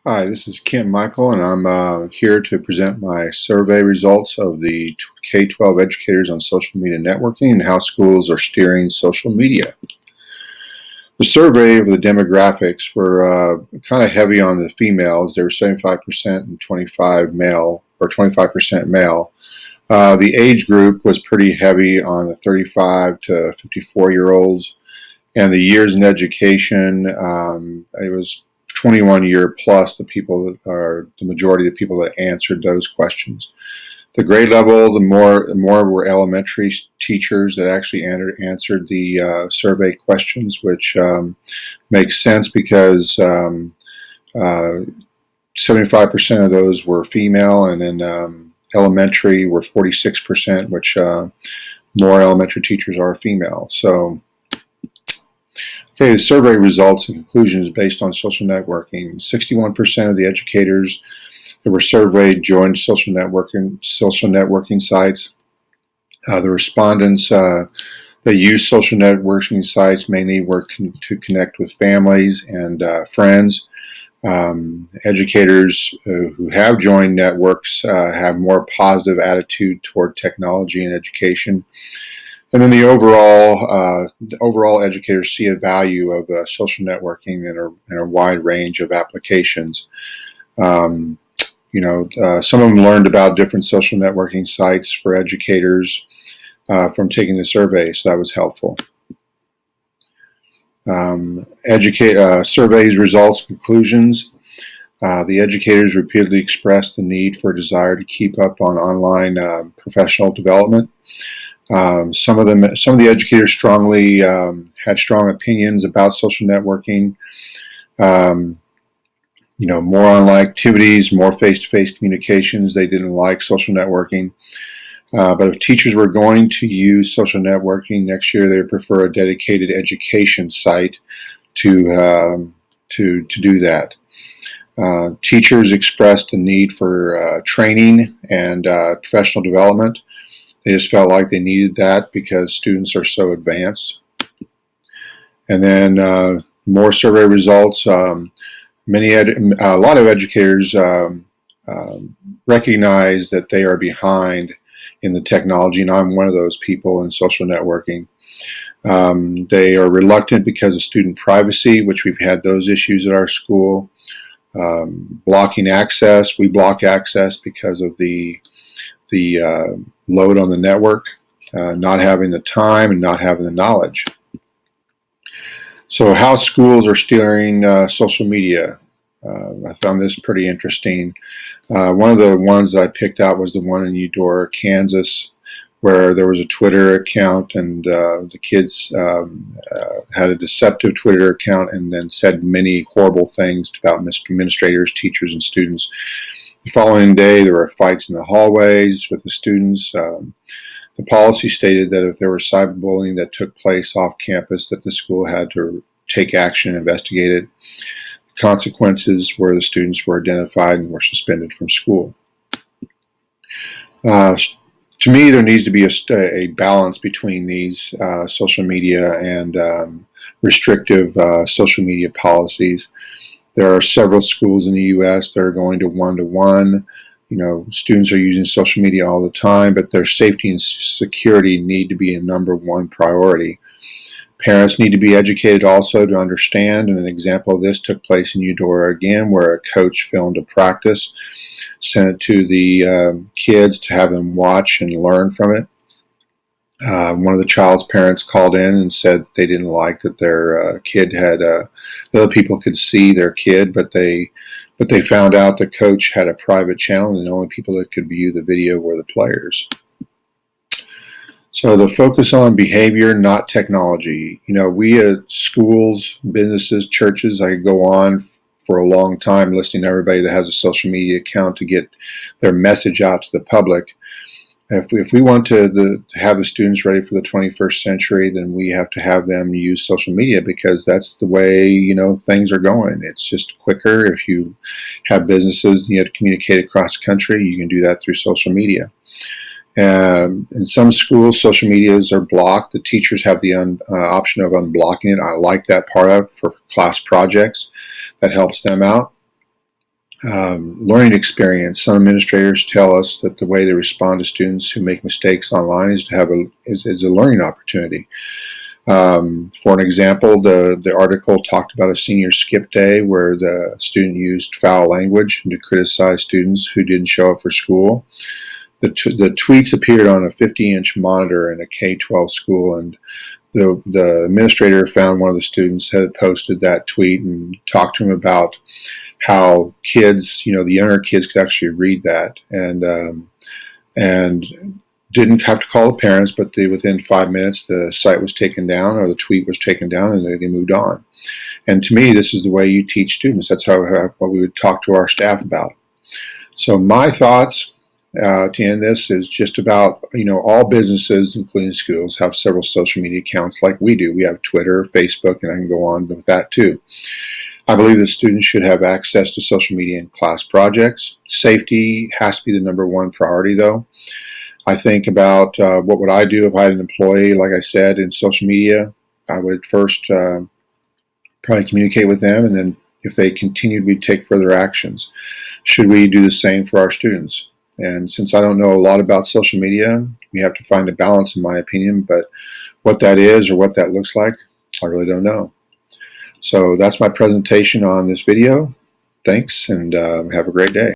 Hi, this is Kent Michael, and I'm here to present my survey results of the K-12 educators on social media networking and how schools are steering social media. The survey of the demographics were kind of heavy on the females. They were 75% and 25% male. The age group was pretty heavy on the 35 to 54-year-olds, and the years in education, it was 21 year plus the people that are the majority of the people that answered those questions. The grade level, the more were elementary teachers that actually answered the survey questions, which makes sense because 75% of those were female, and then elementary were 46%, which more elementary teachers are female. So okay, the survey results and conclusions based on social networking. 61% of the educators that were surveyed joined social networking sites. The respondents that used social networking sites mainly were to connect with families and friends. Educators who have joined networks have more positive attitude toward technology and education. And then the overall educators see a value of social networking in a wide range of applications. Some of them learned about different social networking sites for educators from taking the survey, so that was helpful. Surveys, results, conclusions. The educators repeatedly expressed the need for a desire to keep up on online professional development. Some of the educators strongly had strong opinions about social networking. More online activities, more face-to-face communications. They didn't like social networking. But if teachers were going to use social networking next year, they would prefer a dedicated education site to do that. Teachers expressed a need for training and professional development. They just felt like they needed that because students are so advanced. And then more survey results. A lot of educators recognize that they are behind in the technology, and I'm one of those people in social networking. They are reluctant because of student privacy, which we've had those issues at our school. Blocking access. We block access because of the load on the network, not having the time and not having the knowledge. So how schools are steering social media. I found this pretty interesting. One of the ones that I picked out was the one in Eudora, Kansas, where there was a Twitter account, and the kids had a deceptive Twitter account and then said many horrible things about administrators, teachers, and students. The following day, there were fights in the hallways with the students. The policy stated that if there was cyberbullying that took place off campus, that the school had to take action and investigate it. The consequences were the students were identified and were suspended from school. To me, there needs to be a balance between these social media and restrictive social media policies. There are several schools in the U.S. that are going to one-to-one. Students are using social media all the time, but their safety and security need to be a number one priority. Parents need to be educated also to understand, and an example of this took place in Eudora again, where a coach filmed a practice, sent it to the kids to have them watch and learn from it. One of the child's parents called in and said they didn't like that their kid had other people could see their kid, but they found out the coach had a private channel, and the only people that could view the video were the players. So the focus on behavior, not technology. We at schools, businesses, churches, I could go on for a long time listing everybody that has a social media account to get their message out to the public. If we want to have the students ready for the 21st century, then we have to have them use social media, because that's the way things are going. It's just quicker. If you have businesses and you have to communicate across the country, you can do that through social media. In some schools, social medias are blocked. The teachers have the option of unblocking it. I like that part of it for class projects. That helps them out. Learning experience. Some administrators tell us that the way they respond to students who make mistakes online is to have is a learning opportunity. For an example, the article talked about a senior skip day where the student used foul language to criticize students who didn't show up for school. The tweets appeared on a 50-inch monitor in a K-12 school, and the administrator found one of the students had posted that tweet and talked to him about how kids, the younger kids, could actually read that, and didn't have to call the parents, but within 5 minutes the site was taken down, or the tweet was taken down, and they moved on. And to me, this is the way you teach students. That's what we would talk to our staff about. So my thoughts to end this is just about, all businesses, including schools, have several social media accounts like we do. We have Twitter, Facebook, and I can go on with that too. I believe that students should have access to social media in class projects. Safety has to be the number one priority, though. I think about what would I do if I had an employee, like I said, in social media. I would first probably communicate with them, and then if they continued, we'd take further actions. Should we do the same for our students? And since I don't know a lot about social media, we have to find a balance, in my opinion, but what that is or what that looks like, I really don't know. So that's my presentation on this video. Thanks, and have a great day.